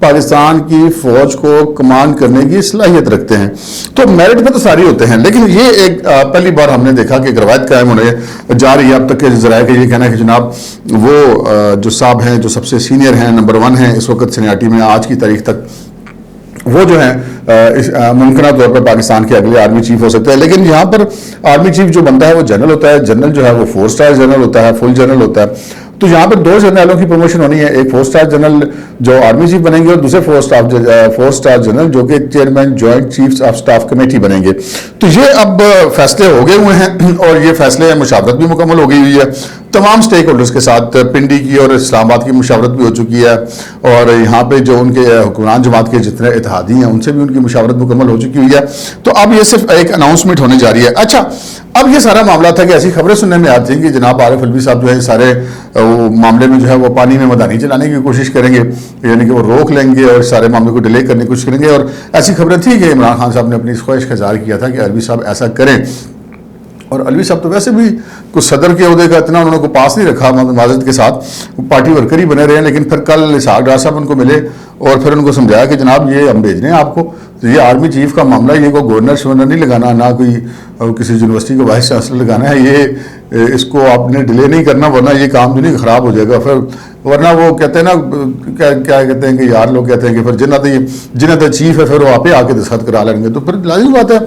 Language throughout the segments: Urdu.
پاکستان کی فوج کو کمانڈ کرنے کی صلاحیت رکھتے ہیں. تو میرٹ میں تو ساری ہوتے ہیں, لیکن یہ ایک پہلی بار ہم نے دیکھا کہ ایک روایت قائم ہونے جا رہی ہے اب تک کے ذرائع کا یہ کہنا ہے کہ جناب وہ جو صاحب ہیں جو سب سے سینئر ہیں, نمبر 1 ہیں اس وقت سینیارٹی میں آج کی تاریخ تک, وہ جو ہیں ممکنہ طور پر پاکستان کے اگلے آرمی چیف ہو سکتے ہیں. لیکن یہاں پر آرمی چیف جو بنتا ہے وہ جنرل ہوتا ہے. جنرل جو ہے وہ 4 سٹار جنرل ہوتا ہے, فل جنرل ہوتا ہے. تو یہاں پر 2 جنرلوں کی پروموشن ہونی ہے, ایک 4 سٹار جنرل جو آرمی چیف بنیں گے اور دوسرے 4 سٹار جنرل جو کہ chairman joint chiefs of staff committee بنیں گے. تو یہ اب فیصلے ہو گئے ہوئے ہیں اور یہ فیصلے مشاورت بھی مکمل ہو گئی ہوئی ہے تمام سٹیک ہولڈرز کے ساتھ. پنڈی کی اور اسلام آباد کی مشاورت بھی ہو چکی ہے اور یہاں پہ جو ان کے حکمران جماعت کے جتنے اتحادی ہیں ان سے بھی ان کی مشاورت مکمل ہو چکی ہوئی ہے. تو اب یہ صرف ایک اناؤنسمنٹ ہونے جا رہی ہے. اچھا, اب یہ سارا معاملہ تھا کہ ایسی خبریں سننے میں آتی ہیں کہ جناب عارف الوی صاحب جو ہے سارے معاملے میں جو ہے وہ پانی میں مدانی چلانے کی کوشش کریں گے, یعنی کہ وہ روک لیں گے اور سارے معاملے کو ڈیلے کرنے کی کوشش کریں گے. اور ایسی خبریں تھیں کہ عمران خان صاحب نے اپنی اس خواہش کا اظہار کیا تھا کہ الوی صاحب ایسا کریں. اور الوی صاحب تو ویسے بھی کچھ صدر کے عہدے کا اتنا انہوں نے کو پاس نہیں رکھا معذرت کے ساتھ, پارٹی ورکر ہی بنے رہے ہیں. لیکن پھر کل اسحاق ڈار صاحب ان کو ملے اور پھر ان کو سمجھایا کہ جناب یہ ہم بھیج رہے ہیں آپ کو, تو یہ آرمی چیف کا معاملہ, یہ کوئی گورنر شورنر نہیں لگانا, نہ کوئی کسی یونیورسٹی کو وائس چانسلر لگانا ہے. یہ اس کو آپ نے ڈیلے نہیں کرنا ورنہ یہ کام جو نہیں خراب ہو جائے گا. پھر ورنہ وہ کہتے ہیں نا کیا کہتے ہیں کہ یار لوگ کہتے ہیں کہ پھر جنت چیف ہے پھر وہ آپ ہی آ کے دستخط کرا لیں گے. تو پھر لازمی بات ہے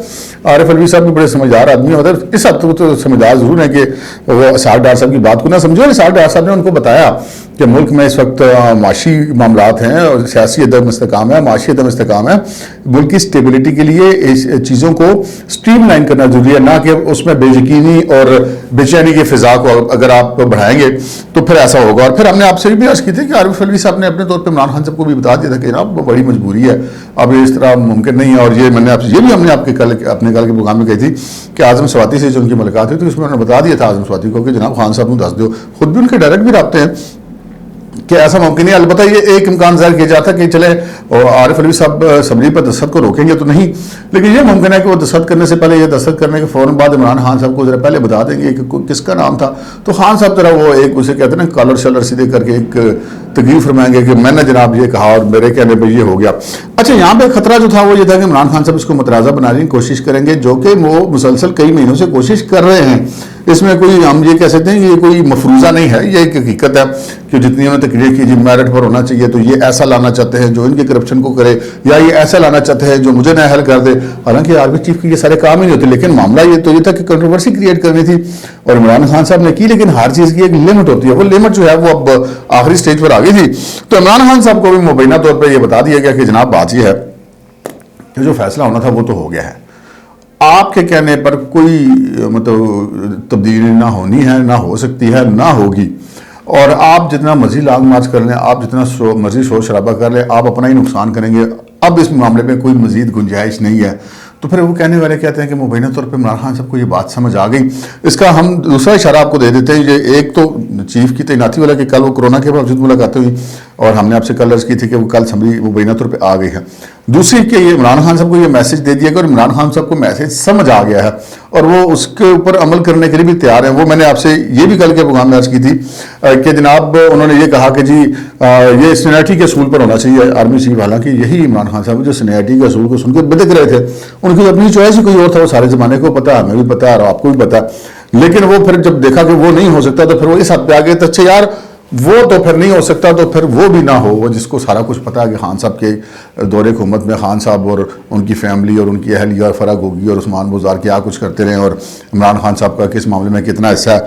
عارف الوی صاحب بھی بڑے سمجھدار آدمی ہوتے ہیں, اس حد تک تو سمجھدار ضرور ہے کہ وہ اسحاق ڈار صاحب کی بات کو نہ سمجھو. اسحاق ڈار صاحب نے ان کو بتایا کہ ملک میں اس وقت معاشی معاملات ہیں اور سیاسی عدم استحکام ہے, معاشی عدم استحکام ہے. ملک کی اسٹیبلٹی کے لیے اس چیزوں کو اسٹریم لائن کرنا ضروری ہے, نہ کہ اس میں بے یقینی اور بے چینی کی فضا کو اگر آپ بڑھائیں گے تو پھر ایسا ہوگا. اور پھر ہم نے آپ سے بھی عرض کی تھی کہ عارف الوی صاحب نے اپنے طور پہ عمران خان صاحب کو بھی بتا دیا تھا کہ جناب بڑی مجبوری ہے, اب اس طرح ممکن نہیں ہے. اور یہ میں نے آپ سے یہ بھی ہم نے آپ کے اپنے کل کے پروگرام میں کہی تھی کہ اعظم سواتی سے جو ان کی ملاقات ہوئی تو اس میں انہوں نے بتا دیا تھا اعظم سواتی کو کہ جناب خان صاحب کو دس دو. خود بھی ان کے ڈائریکٹ بھی رابطے ہیں کہ ایسا ممکن نہیں. البتہ یہ ایک امکان ظاہر کیا جاتا کہ چلے عارف الوی صاحب اسمبلی پر دستخط کو روکیں گے تو نہیں, لیکن یہ ممکن ہے کہ وہ دستخط کرنے سے پہلے, یہ دستخط کرنے کے فوراً بعد عمران خان صاحب کو ذرا پہلے بتا دیں گے کہ کس کا نام تھا. تو خان صاحب ذرا وہ ایک اسے کہتے ہیں نا کالر شلر سیدھے کر کے ایک تقریر فرمائیں گے کہ میں نے جناب یہ کہا اور میرے کہنے پہ یہ ہو گیا. اچھا, یہاں پہ خطرہ جو تھا وہ یہ تھا کہ عمران خان صاحب اس کو متنازع بنانے کی کوشش کریں گے, جو کہ وہ مسلسل کئی مہینوں سے کوشش کر رہے ہیں. اس میں کوئی ہم یہ کہہ سکتے ہیں کہ یہ کوئی مفروضہ نہیں ہے, یہ ایک حقیقت ہے کہ جتنی انہوں نے تقریر کی جی میرٹ پر ہونا چاہیے تو یہ ایسا لانا چاہتے ہیں جو ان کے کرپشن کو کرے, یا یہ ایسا لانا چاہتے ہیں جو مجھے نہ حل کر دے. حالانکہ آرمی چیف کی یہ سارے کام ہی نہیں ہوتے, لیکن معاملہ یہ تو یہ تھا کہ کنٹروورسی کریٹ کرنی تھی اور عمران خان صاحب نے کی. لیکن ہر چیز کی ایک لمٹ ہوتی ہے, وہ لمٹ جو ہے وہ اب آخری سٹیج پر آ گئی تھی. تو عمران خان صاحب کو بھی مبینہ طور پہ یہ بتا دیا گیا کہ جناب بات یہ ہے کہ جو فیصلہ ہونا تھا وہ تو ہو گیا ہے, آپ کے کہنے پر کوئی مطلب تبدیلی نہ ہونی ہے, نہ ہو سکتی ہے, نہ ہوگی. اور آپ جتنا مرضی لانگ مارچ کر لیں, آپ جتنا مرضی شور شرابہ کر لیں, آپ اپنا ہی نقصان کریں گے. اب اس معاملے میں کوئی مزید گنجائش نہیں ہے. تو پھر وہ کہنے والے کہتے ہیں کہ مبینہ طور پہ عمران خان صاحب کو یہ بات سمجھ آ گئی. اس کا ہم دوسرا اشارہ آپ کو دے دیتے ہیں. یہ ایک تو چیف کی تعیناتی والا کہ کل وہ کورونا کے باوجود ملاقاتیں ہوئی اور ہم نے آپ سے کل عرض کی تھی کہ وہ کل اسمبلی مبینہ طور پہ آ گئی ہے. دوسری کہ یہ عمران خان صاحب کو یہ میسج دے دیا کہ اور عمران خان صاحب کو میسج سمجھ آ گیا ہے اور وہ اس کے اوپر عمل کرنے کے لیے بھی تیار ہیں. وہ میں نے آپ سے یہ بھی کل کے پروگرام میں عرض کی تھی کہ جناب انہوں نے یہ کہا کہ جی یہ سینیارٹی کے اصول پر ہونا چاہیے آرمی چیف. حالانکہ یہی عمران خان صاحب جو سینیارٹی کے اصول کو سن کے بدک رہے تھے, ان کی اپنی چوائس ہی کوئی اور تھا, وہ سارے زمانے کو پتا, ہمیں بھی پتا اور آپ کو بھی پتا. لیکن وہ پھر جب دیکھا کہ وہ نہیں ہو سکتا تو پھر وہ اس حد پہ آ گئے تو اچھا یار وہ تو پھر نہیں ہو سکتا تو پھر وہ بھی نہ ہو, وہ جس کو سارا کچھ پتا ہے کہ خان صاحب کے دور حکومت میں خان صاحب اور ان کی فیملی اور ان کی اہلیہ اور فرح گوگی اور عثمان بزدار کیا کچھ کرتے رہے اور عمران خان صاحب کا کس معاملے میں کتنا حصہ ہے.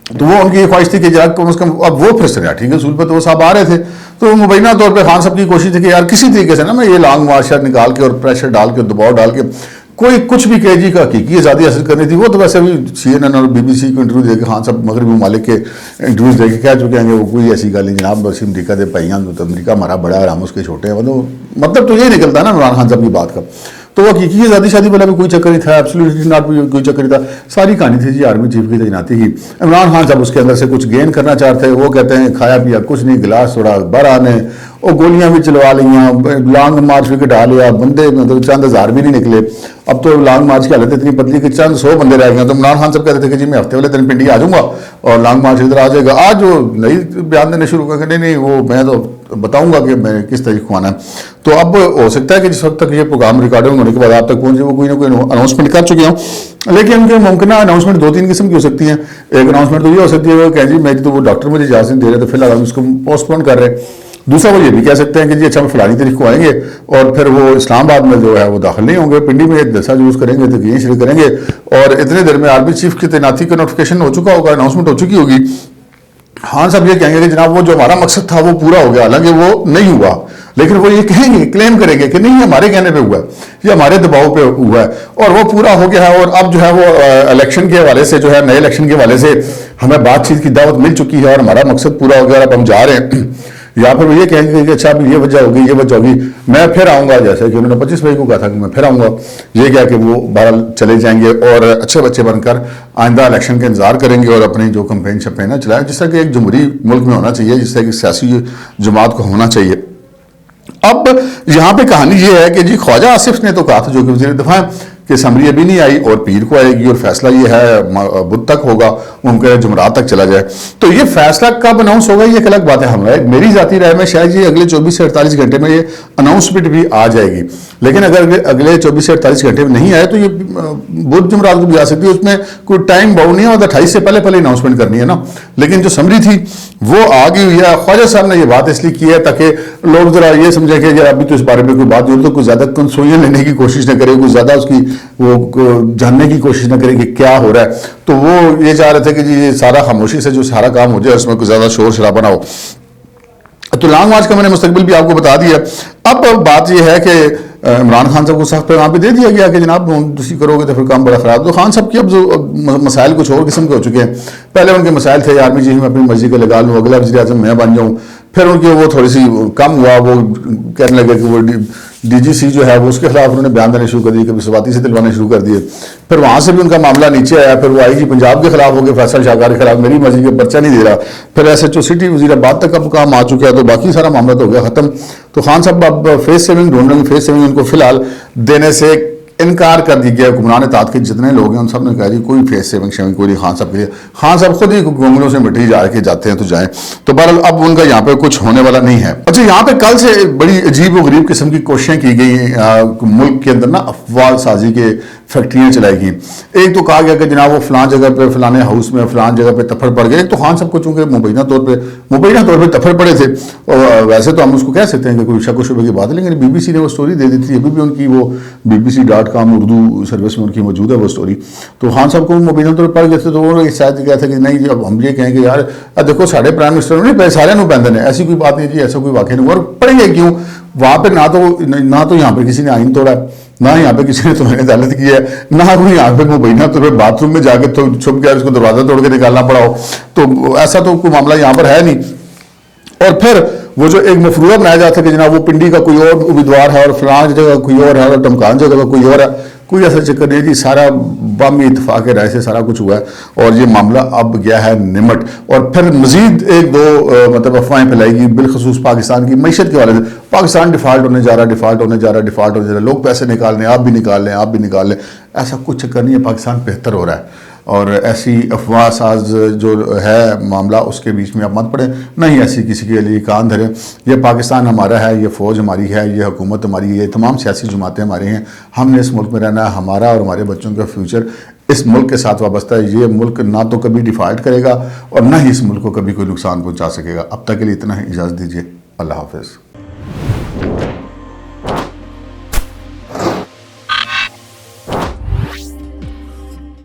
تو وہ ان کی خواہش تھی کہ کم از کم اب وہ پھر سینیارٹی کے اصول پہ تو وہ صاحب آ رہے تھے. تو مبینہ طور پہ خان صاحب کی کوشش تھی کہ یار کسی طریقے سے نا میں یہ لانگ مارچ نکال کے اور پریشر ڈال کے دباؤ ڈال کے کوئی کچھ بھی کہ جی کا حقیقی آزادی حاصل کرنی تھی. وہ تو ویسے بھی CNN اور BBC کو انٹرویو دے کے خان صاحب مغربی ممالک کے انٹرویوز دے کے کہہ چکے ہیں کہ وہ کوئی ایسی گل نہیں جناب, بس امریکہ دے پائیاں تو امریکہ ہمارا بڑا ہے اور ہم اس کے چھوٹے ہیں. مطلب تو یہ نکلتا ہے نا عمران خان صاحب کی بات کا. تو وہ حقیقی آزادی شادی والا بھی کوئی چکر نہیں تھا, ایبسلیوٹلی ناٹ کوئی چکر نہیں تھا. ساری کہانی تھی جی آرمی چیف کی تعیناتی کی. عمران خان صاحب اس کے اندر سے کچھ گین کرنا چاہتے ہیں. وہ کہتے ہیں کھایا پیا کچھ نہیں, گلاس تھوڑا بھر آنے, اور گولیاں بھی چلوا لیا, لانگ مارچ بھی کٹا لیا, بندے مطلب چند ہزار بھی نہیں نکلے. اب تو لانگ مارچ کی حالت اتنی پتلی کہ چند 100 بندے رہ گئے. تو عمران خان صاحب کہتے تھے کہ جی میں ہفتے والے دن پنڈی آ جاؤں گا اور لانگ مارچ ادھر آ جائے گا. آج جو نئی بیان دینے شروع کر کے نہیں وہ میں تو بتاؤں گا کہ میں نے کس طریقے کو آنا ہے. تو اب ہو سکتا ہے کہ جس وقت تک یہ پروگرام ریکارڈنگ ہونے کے بعد آپ تک پہنچے وہ کوئی نہ کوئی اناؤنسمنٹ کر چکے ہوں, لیکن ان کے ممکنہ اناؤنسمنٹ 2-3 قسم کی ہو سکتی ہیں. ایک اناؤنسمنٹ تو یہ ہو سکتی ہے کہ جی میری تو وہ ڈاکٹر مجھے اجازت نہیں دے رہے تو فی الحال ہم اس کو پوسٹ پون کر رہے ہیں. دوسرا وہ یہ بھی کہہ سکتے ہیں کہ جی اچھا ہم فلانی تاریخ کو آئیں گے اور پھر وہ اسلام آباد میں جو ہے وہ داخل نہیں ہوں گے, پنڈی میں جلسہ جلوس کریں گے, تقریریں شروع کریں گے, اور اتنے دیر میں آرمی چیف کی تعیناتی کا نوٹیفکیشن ہو چکا ہوگا, اناؤنسمنٹ ہو چکی ہوگی. خان صاحب یہ کہیں گے کہ جناب وہ جو ہمارا مقصد تھا وہ پورا ہو گیا, حالانکہ وہ نہیں ہوا, لیکن وہ یہ کہیں گے, کلیم کریں گے کہ نہیں یہ ہمارے کہنے پہ ہوا ہے, یہ ہمارے دباؤ پہ ہوا ہے اور وہ پورا ہو گیا ہے. اور اب جو ہے وہ الیکشن کے حوالے سے جو ہے نئے الیکشن کے حوالے سے ہمیں بات چیت کی دعوت مل چکی ہے اور ہمارا مقصد پورا ہو گیا اور اب ہم جا رہے ہیں. یا پھر وہ یہ کہیں گے کہ اچھا اب یہ وجہ ہوگی, یہ وجہ ہوگی, میں پھر آؤں گا, جیسے کہ انہوں نے 25 مئی کو کہا تھا کہ میں پھر آؤں گا. یہ کیا کہ وہ بہرحال چلے جائیں گے اور اچھے بچے بن کر آئندہ الیکشن کا انتظار کریں گے اور اپنی جو کمپین شمپین چلائیں, جس طرح کہ ایک جمہوری ملک میں ہونا چاہیے, جس طرح کہ سیاسی جماعت کو ہونا چاہیے. اب یہاں پہ کہانی یہ ہے کہ جی خواجہ آصف نے تو کہا تھا جو کہ وزیر دفاع کہ اسمبلی ابھی نہیں آئی اور پیر کو آئے گی اور فیصلہ یہ ہے بدھ تک ہوگا, ممکن ہے جمعرات تک چلا جائے. تو یہ فیصلہ کب اناؤنس ہوگا یہ ایک الگ بات ہے. ہمارے میری ذاتی رائے میں شاید یہ اگلے 24 سے 48 گھنٹے میں یہ اناؤنسمنٹ بھی آ جائے گی, لیکن اگر اگلے 24 سے 48 گھنٹے میں نہیں آئے تو یہ بدھ جمعرات کو بھی آ سکتی ہے. اس میں کوئی ٹائم باؤنڈ نہیں ہے, اور 28 سے پہلے اناؤنسمنٹ کرنی ہے نا. لیکن جو سمری تھی وہ آ گئی ہوئی ہے. خواجہ صاحب نے یہ بات اس لیے کی ہے تاکہ لوگ ذرا یہ سمجھیں کہ یار ابھی تو اس بارے میں کوئی بات نہیں, تو کوئی زیادہ کنسوئیاں لینے کی کوشش نہ کرے, کوئی زیادہ اس کی وہ جاننے کی کوشش نہ کرے کہ کیا ہو رہا ہے. تو وہ یہ چاہ رہے تھے کہ جی یہ سارا خاموشی سے جو سارا کام ہو جائے, اس میں کوئی زیادہ شور شرابہ نہ ہو. تو لانگ مارچ کا میں نے مستقبل بھی آپ کو بتا دیا. اب بات یہ ہے کہ عمران خان صاحب کو سخت پیغام پہ دے دیا گیا کہ جناب تسی کرو گے تو پھر کام بڑا خراب. تو خان صاحب کی اب جو مسائل کچھ اور قسم کے ہو چکے ہیں. پہلے ان کے مسائل تھے آرمی چیف میں اپنی مرضی کا لگا لوں, اگلا وزیر اعظم میں بن جاؤں. پھر ان کی وہ تھوڑی سی کم ہوا, وہ کہنے لگے کہ وہ ڈی جی سی جو ہے وہ اس کے خلاف انہوں نے بیان دینے شروع کر دیے, کبھی سواتی سے دلوانے شروع کر دیے. پھر وہاں سے بھی ان کا معاملہ نیچے آیا. پھر وہ آئی جی پنجاب کے خلاف ہو گئے, فیصل شاہکار کے خلاف میری مرضی کا پرچہ نہیں دے رہا. پھر ایس ایچ او سٹی وزیر آباد تک اب کام آ چکا ہے, تو باقی سارا معاملہ تو ہو گیا ختم. تو خان صاحب اب فیس سیونگ ڈھونڈ رہے ہیں. فیس سیونگ ان کو فی الحال دینے سے انکار کر دی گیا. حکمران اطاعت کے جتنے لوگ ہیں ان سب نے کہا جی کوئی فیس سیونگ شیونگ کوئی نہیں خان صاحب کے لیے. خان صاحب خود ہی گونگلوں سے مٹی جا کے جاتے ہیں تو جائیں. تو بہرحال اب ان کا یہاں پہ کچھ ہونے والا نہیں ہے. اچھا, یہاں پہ کل سے بڑی عجیب و غریب قسم کی کوششیں کی گئی ملک کے اندر نا افواہ سازی کے فیکٹریاں چلائی گئیں. ایک تو کہا گیا کہ جناب وہ فلان جگہ پہ فلانے ہاؤس میں فلان جگہ پہ تفر پڑ گئے. ایک تو خان صاحب کو چونکہ مبینہ طور پہ تفر پڑے تھے, اور ویسے تو ہم اس کو کہہ سکتے ہیں کہ کوئی شک و شبے کی بات ہے, لیکن بی بی سی نے وہ سٹوری دے دی تھی. ابھی بھی ان کی وہ BBC.com اردو سروس میں ان کی موجود ہے وہ سٹوری. تو خان صاحب کو مبینہ طور پر پڑھ گئے تھے, تو وہ شاید کہا تھا کہ نہیں جی اب ہم یہ کہیں کہ یار دیکھو ساڑھے پرائم منسٹر نہیں سارے پہنتے ہیں, ایسی کوئی بات نہیں جی, ایسا کوئی واقعہ نہیں. اور پڑھیں گے کیوں وہاں پہ نہ تو یہاں پہ کسی نے آئین توڑا, نہ یہاں پہ کسی نے تمہیں عدالت کی ہے, نہ کوئی یہاں پہ مبینہ طور پہ باتھ روم میں جا کے تو چھپ گیا اس کو دروازہ توڑ کے نکالنا پڑا ہو. تو ایسا تو کوئی معاملہ یہاں پر ہے نہیں. اور پھر وہ جو ایک مفروضہ بنایا جاتا ہے کہ جناب وہ پنڈی کا کوئی اور امیدوار ہے اور فلان جگہ کوئی اور ہے اور ٹمکان جگہ کا کوئی اور ہے, کوئی ایسا چکر نہیں جی. سارا بامی اتفاق رائے سے سارا کچھ ہوا ہے اور یہ معاملہ اب گیا ہے نمٹ. اور پھر مزید ایک دو مطلب افواہیں پھیلائی گی بالخصوص پاکستان کی معیشت کے حوالے سے. پاکستان ڈیفالٹ ہونے جا رہا, لوگ پیسے نکال لیں, آپ بھی نکال لیں. ایسا کچھ چکر نہیں ہے, پاکستان بہتر ہو رہا ہے. اور ایسی افواہ ساز جو ہے معاملہ اس کے بیچ میں آپ مت پڑیں, نہیں ایسی کسی کے لیے کان دھریں. یہ پاکستان ہمارا ہے, یہ فوج ہماری ہے, یہ حکومت ہماری ہے, یہ تمام سیاسی جماعتیں ہماری ہیں. ہم نے اس ملک میں رہنا ہے, ہمارا اور ہمارے بچوں کا فیوچر اس ملک کے ساتھ وابستہ ہے. یہ ملک نہ تو کبھی ڈیفالٹ کرے گا اور نہ ہی اس ملک کو کبھی کوئی نقصان پہنچا سکے گا. اب تک کے لیے اتنا ہی, اجازت دیجیے. اللہ حافظ.